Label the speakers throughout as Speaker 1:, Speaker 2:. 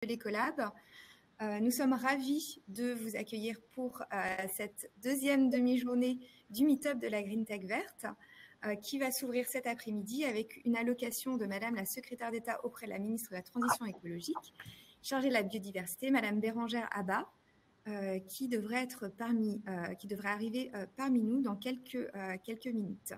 Speaker 1: l'Ecolab. Nous sommes ravis de vous accueillir pour cette deuxième demi-journée du Meetup de la Green Tech verte qui va s'ouvrir cet après-midi avec une allocation de Madame la Secrétaire d'État auprès de la Ministre de la Transition écologique, chargée de la biodiversité, Madame Bérangère Abba, qui devrait arriver parmi nous dans quelques minutes.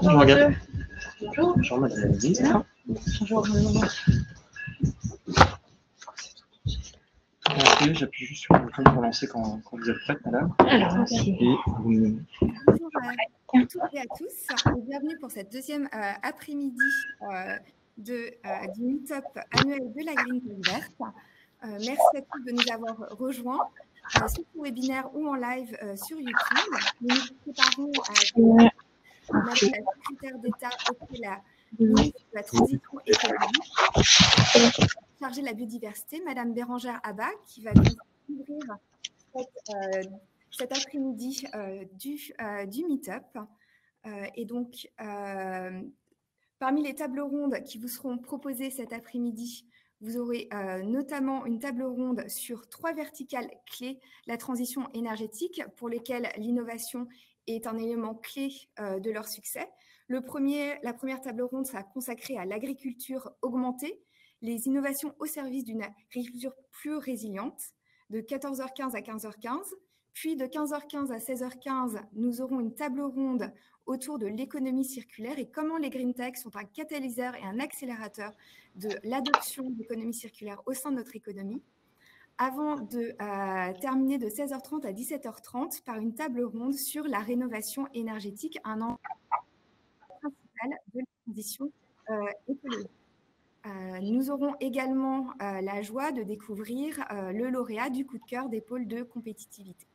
Speaker 2: Bonjour Agathe. Bonjour. Bonjour Madame la Ministre.
Speaker 3: Bonjour.
Speaker 2: J'appuie juste sur le bouton pour lancer quand vous êtes prête, Madame.
Speaker 3: Alors, merci.
Speaker 2: Et vous...
Speaker 1: Bonjour à toutes et à tous et bienvenue pour cette deuxième après-midi du Meetup annuel de la Green Tech verte. Merci à tous de nous avoir rejoints sur ce webinaire ou en live sur YouTube. Nous nous préparons à Madame la Secrétaire d'État auprès de la Ministre de la Transition écologique, chargée de la biodiversité, Madame Bérangère Abba, qui va nous ouvrir cet après-midi du Meetup. Et donc, parmi les tables rondes qui vous seront proposées cet après-midi, vous aurez notamment une table ronde sur 3 verticales clés, la transition énergétique, pour lesquelles l'innovation est un élément clé de leur succès. La première table ronde sera consacrée à l'agriculture augmentée, les innovations au service d'une agriculture plus résiliente, de 14h15 à 15h15. Puis de 15h15 à 16h15, nous aurons une table ronde autour de l'économie circulaire et comment les green tech sont un catalyseur et un accélérateur de l'adoption d'économie circulaire au sein de notre économie, avant de terminer de 16h30 à 17h30 par une table ronde sur la rénovation énergétique, un enjeu principal de la transition écologique. Nous aurons également la joie de découvrir le lauréat du coup de cœur des pôles de compétitivité.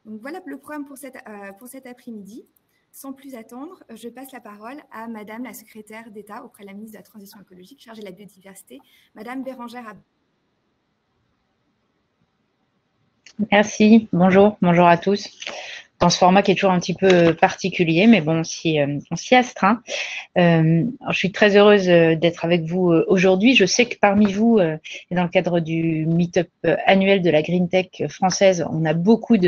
Speaker 1: Donc voilà le programme pour cet après-midi. Sans plus attendre, je passe la parole à Madame la Secrétaire d'État auprès de la Ministre de la Transition écologique, chargée de la biodiversité, Madame Bérangère Abba.
Speaker 3: Merci, bonjour à tous. Dans ce format qui est toujours un petit peu particulier, mais bon, on s'y astreint. Je suis très heureuse d'être avec vous aujourd'hui. Je sais que parmi vous, et dans le cadre du Meetup annuel de la Green Tech française, on a beaucoup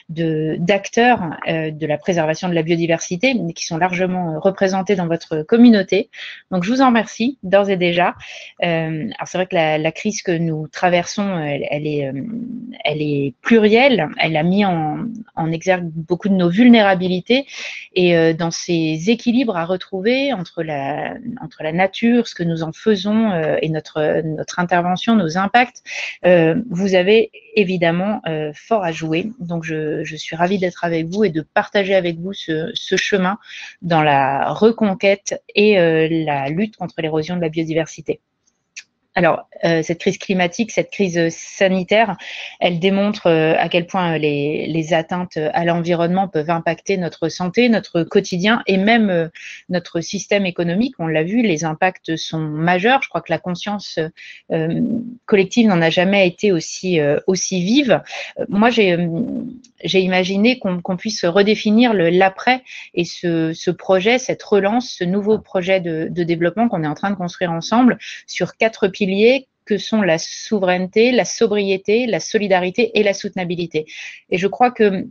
Speaker 3: d'acteurs de la préservation de la biodiversité, mais qui sont largement représentés dans votre communauté. Donc, je vous en remercie d'ores et déjà. Alors, c'est vrai que la crise que nous traversons, elle est plurielle. Elle a mis en exergue beaucoup de nos vulnérabilités et dans ces équilibres à retrouver entre la nature, ce que nous en faisons et notre intervention, nos impacts, vous avez évidemment fort à jouer. Donc je suis ravie d'être avec vous et de partager avec vous ce chemin dans la reconquête et la lutte contre l'érosion de la biodiversité. Alors, cette crise climatique, cette crise sanitaire, elle démontre à quel point les atteintes à l'environnement peuvent impacter notre santé, notre quotidien et même notre système économique. On l'a vu, les impacts sont majeurs. Je crois que la conscience collective n'en a jamais été aussi vive. Moi, j'ai imaginé qu'on puisse redéfinir l'après et ce projet, cette relance, ce nouveau projet de développement qu'on est en train de construire ensemble sur 4 piliers que sont la souveraineté, la sobriété, la solidarité et la soutenabilité. Et je crois que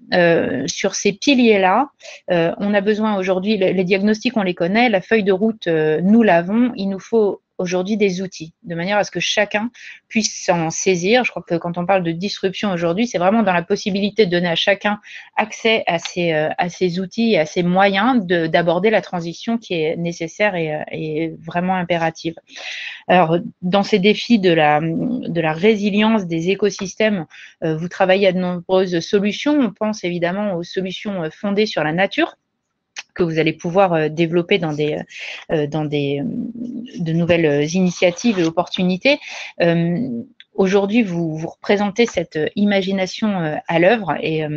Speaker 3: sur ces piliers-là, on a besoin aujourd'hui, les diagnostics, on les connaît, la feuille de route, nous l'avons, il nous faut aujourd'hui des outils, de manière à ce que chacun puisse s'en saisir. Je crois que quand on parle de disruption aujourd'hui, c'est vraiment dans la possibilité de donner à chacun accès à ces outils et à ces moyens d'aborder la transition qui est nécessaire et vraiment impérative. Alors, dans ces défis de la résilience des écosystèmes, vous travaillez à de nombreuses solutions. On pense évidemment aux solutions fondées sur la nature, que vous allez pouvoir développer dans de nouvelles initiatives et opportunités. Aujourd'hui, vous représentez cette imagination à l'œuvre et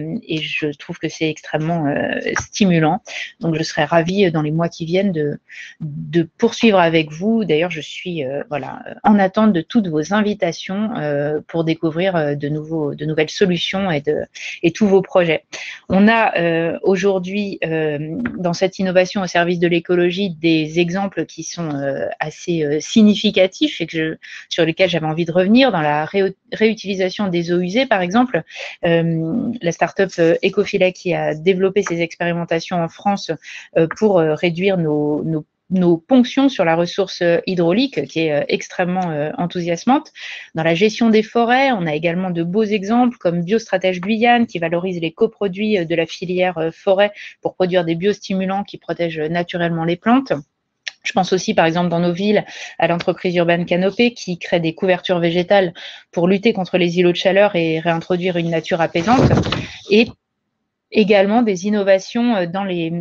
Speaker 3: je trouve que c'est extrêmement stimulant. Donc, je serais ravie dans les mois qui viennent de poursuivre avec vous. D'ailleurs, je suis en attente de toutes vos invitations pour découvrir de nouvelles solutions et tous vos projets. On a aujourd'hui dans cette innovation au service de l'écologie des exemples qui sont assez significatifs et sur lesquels j'avais envie de revenir. Dans la réutilisation des eaux usées, par exemple, la start-up Ecofilet qui a développé ses expérimentations en France pour réduire nos ponctions sur la ressource hydraulique, qui est extrêmement enthousiasmante. Dans la gestion des forêts, on a également de beaux exemples comme Biostratège Guyane, qui valorise les coproduits de la filière forêt pour produire des biostimulants qui protègent naturellement les plantes. Je pense aussi, par exemple, dans nos villes, à l'entreprise urbaine Canopée qui crée des couvertures végétales pour lutter contre les îlots de chaleur et réintroduire une nature apaisante. Et également des innovations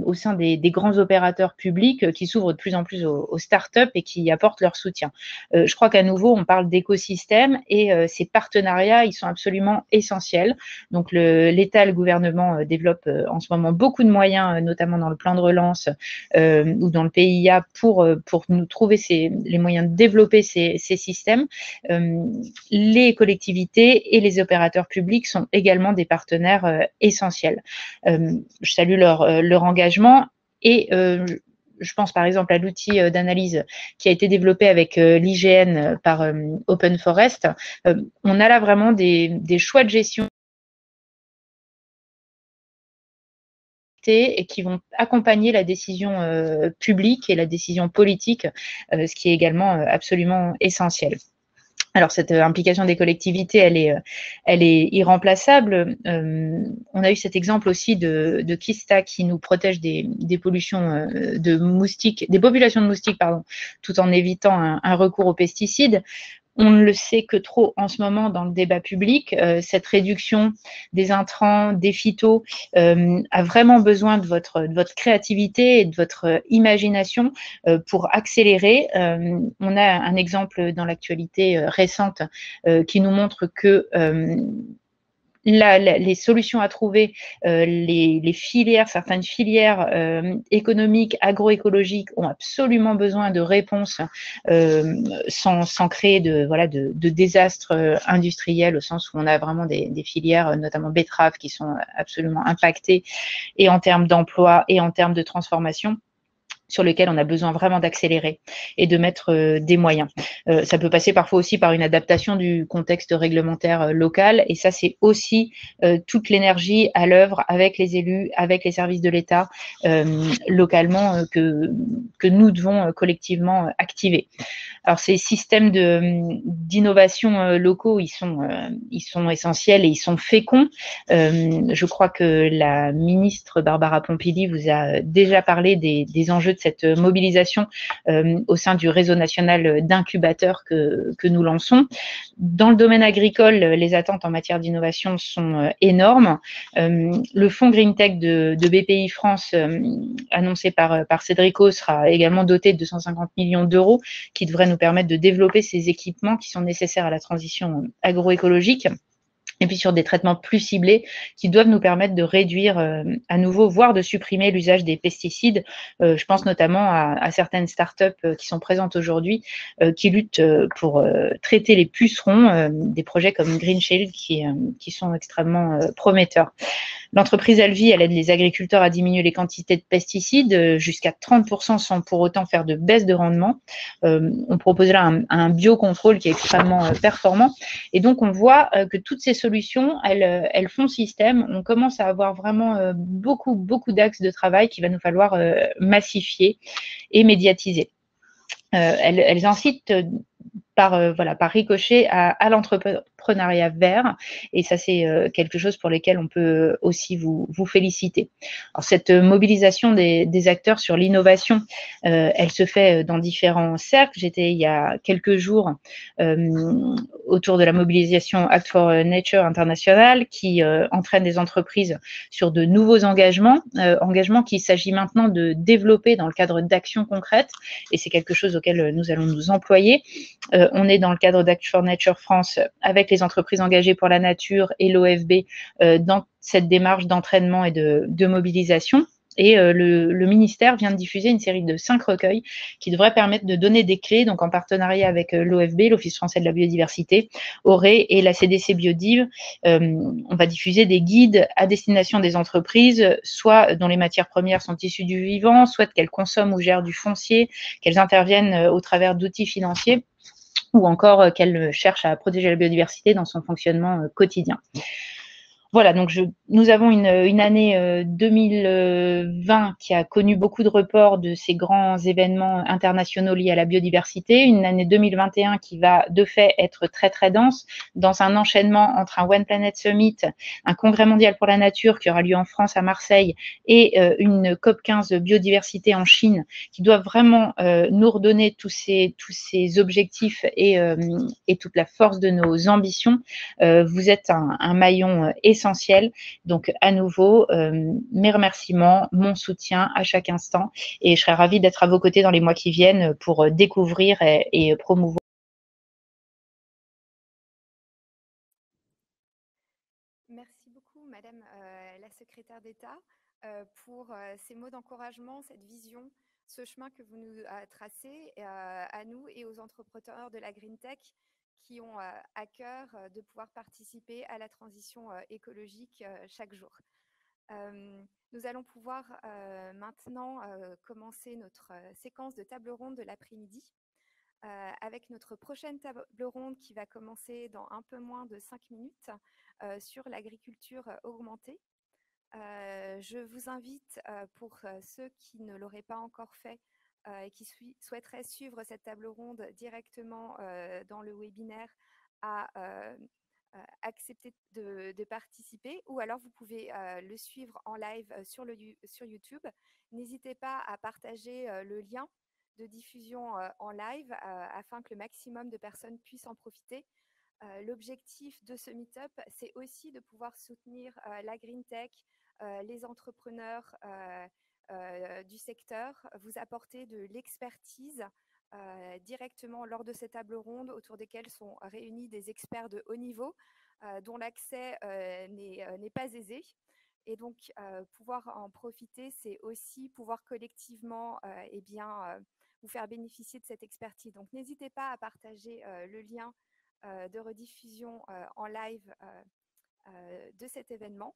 Speaker 3: au sein des grands opérateurs publics qui s'ouvrent de plus en plus aux startups et qui apportent leur soutien. Je crois qu'à nouveau, on parle d'écosystème et ces partenariats, ils sont absolument essentiels. Donc, l'État, le gouvernement développent en ce moment beaucoup de moyens, notamment dans le plan de relance ou dans le PIA pour nous trouver les moyens de développer ces systèmes. Les collectivités et les opérateurs publics sont également des partenaires essentiels. Je salue leur engagement et je pense par exemple à l'outil d'analyse qui a été développé avec l'IGN par Open Forest. On a là vraiment des choix de gestion et qui vont accompagner la décision publique et la décision politique, ce qui est également absolument essentiel. Alors, cette implication des collectivités, elle est irremplaçable. On a eu cet exemple aussi de Kista qui nous protège des pollutions de moustiques, des populations de moustiques, pardon, tout en évitant un recours aux pesticides. On ne le sait que trop en ce moment dans le débat public. Cette réduction des intrants, des phytos, a vraiment besoin de votre créativité et de votre imagination pour accélérer. On a un exemple dans l'actualité récente qui nous montre que les solutions à trouver, les filières, certaines filières économiques, agroécologiques ont absolument besoin de réponses sans créer de désastres industriels, au sens où on a vraiment des filières, notamment betteraves, qui sont absolument impactées et en termes d'emploi et en termes de transformation, sur lesquels on a besoin vraiment d'accélérer et de mettre des moyens. Ça peut passer parfois aussi par une adaptation du contexte réglementaire local et ça, c'est aussi toute l'énergie à l'œuvre avec les élus, avec les services de l'État localement que nous devons collectivement activer. Alors, ces systèmes d'innovation locaux, ils sont essentiels et ils sont féconds. Je crois que la ministre Barbara Pompili vous a déjà parlé des enjeux de cette mobilisation au sein du réseau national d'incubateurs que nous lançons. Dans le domaine agricole, les attentes en matière d'innovation sont énormes. Le fonds Green Tech de BPI France, annoncé par Cédrico, sera également doté de 250 millions d'euros qui devrait nous nous permettre de développer ces équipements qui sont nécessaires à la transition agroécologique. Et puis sur des traitements plus ciblés qui doivent nous permettre de réduire à nouveau, voire de supprimer l'usage des pesticides. Je pense notamment à certaines startups qui sont présentes aujourd'hui, qui luttent pour traiter les pucerons, des projets comme Green Shield qui sont extrêmement prometteurs. L'entreprise Alvi, elle aide les agriculteurs à diminuer les quantités de pesticides jusqu'à 30% sans pour autant faire de baisse de rendement. On propose là un biocontrôle qui est extrêmement performant. Et donc, on voit que toutes ces solutions, elles font système. On commence à avoir vraiment beaucoup d'axes de travail qu'il va nous falloir massifier et médiatiser. Elles incitent par ricochet à l'entrepreneuriat vert, et ça c'est quelque chose pour lequel on peut aussi vous féliciter. Alors cette mobilisation des acteurs sur l'innovation, elle se fait dans différents cercles. J'étais il y a quelques jours autour de la mobilisation Act for Nature internationale qui entraîne des entreprises sur de nouveaux engagements qu'il s'agit maintenant de développer dans le cadre d'actions concrètes, et c'est quelque chose auquel nous allons nous employer. On est dans le cadre d'Act for Nature France avec les entreprises engagées pour la nature et l'OFB dans cette démarche d'entraînement et de mobilisation. Et le ministère vient de diffuser une série de 5 recueils qui devraient permettre de donner des clés, donc en partenariat avec l'OFB, l'Office français de la biodiversité, ORE et la CDC Biodive. On va diffuser des guides à destination des entreprises, soit dont les matières premières sont issues du vivant, soit qu'elles consomment ou gèrent du foncier, qu'elles interviennent au travers d'outils financiers, ou encore qu'elle cherche à protéger la biodiversité dans son fonctionnement quotidien. Voilà, donc nous avons une année 2020 qui a connu beaucoup de reports de ces grands événements internationaux liés à la biodiversité, une année 2021 qui va de fait être très dense, dans un enchaînement entre un One Planet Summit, un congrès mondial pour la nature qui aura lieu en France à Marseille, et une COP15 biodiversité en Chine, qui doivent vraiment nous redonner tous ces objectifs et toute la force de nos ambitions. Vous êtes un maillon essentiel. Donc, à nouveau, mes remerciements, mon soutien à chaque instant. Et je serai ravie d'être à vos côtés dans les mois qui viennent pour découvrir et promouvoir.
Speaker 1: Merci beaucoup, Madame la secrétaire d'État, pour ces mots d'encouragement, cette vision, ce chemin que vous nous tracez à nous et aux entrepreneurs de la Green Tech qui ont à cœur de pouvoir participer à la transition écologique chaque jour. Nous allons pouvoir maintenant commencer notre séquence de table ronde de l'après-midi avec notre prochaine table ronde qui va commencer dans un peu moins de 5 minutes sur l'agriculture augmentée. Je vous invite, pour ceux qui ne l'auraient pas encore fait et qui souhaiteraient suivre cette table ronde directement dans le webinaire, à accepter de participer, ou alors vous pouvez le suivre en live sur YouTube. N'hésitez pas à partager le lien de diffusion en live afin que le maximum de personnes puissent en profiter. L'objectif de ce meet-up, c'est aussi de pouvoir soutenir la Green Tech, les entrepreneurs du secteur, vous apporter de l'expertise directement lors de ces tables rondes autour desquelles sont réunis des experts de haut niveau dont l'accès n'est pas aisé. Et donc, pouvoir en profiter, c'est aussi pouvoir collectivement vous faire bénéficier de cette expertise. Donc, n'hésitez pas à partager le lien de rediffusion en live de cet événement.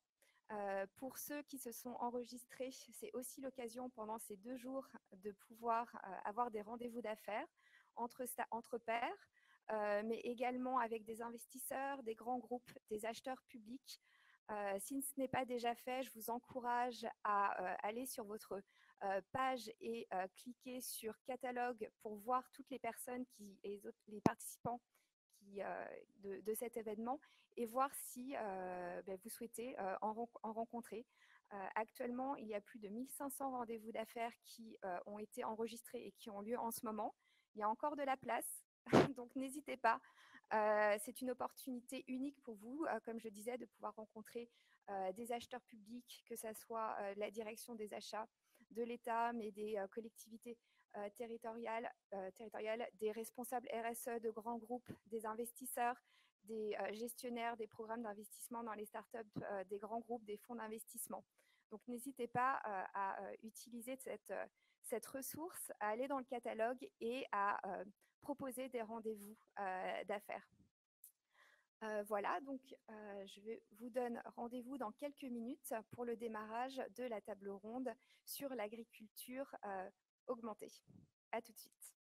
Speaker 1: Pour ceux qui se sont enregistrés, c'est aussi l'occasion pendant ces 2 jours de pouvoir avoir des rendez-vous d'affaires entre pairs, mais également avec des investisseurs, des grands groupes, des acheteurs publics. Si ce n'est pas déjà fait, je vous encourage à aller sur votre page et cliquer sur catalogue pour voir toutes les personnes les participants de cet événement et voir si vous souhaitez en rencontrer. Actuellement, il y a plus de 1500 rendez-vous d'affaires qui ont été enregistrés et qui ont lieu en ce moment. Il y a encore de la place, donc n'hésitez pas. C'est une opportunité unique pour vous, comme je disais, de pouvoir rencontrer des acheteurs publics, que ce soit la direction des achats de l'État, mais des collectivités territoriales, des responsables RSE de grands groupes, des investisseurs, des gestionnaires des programmes d'investissement dans les startups, des grands groupes, des fonds d'investissement. Donc n'hésitez pas à utiliser cette ressource, à aller dans le catalogue et à proposer des rendez-vous d'affaires. Voilà, donc je vous donne rendez-vous dans quelques minutes pour le démarrage de la table ronde sur l'agriculture augmentée. À tout de suite.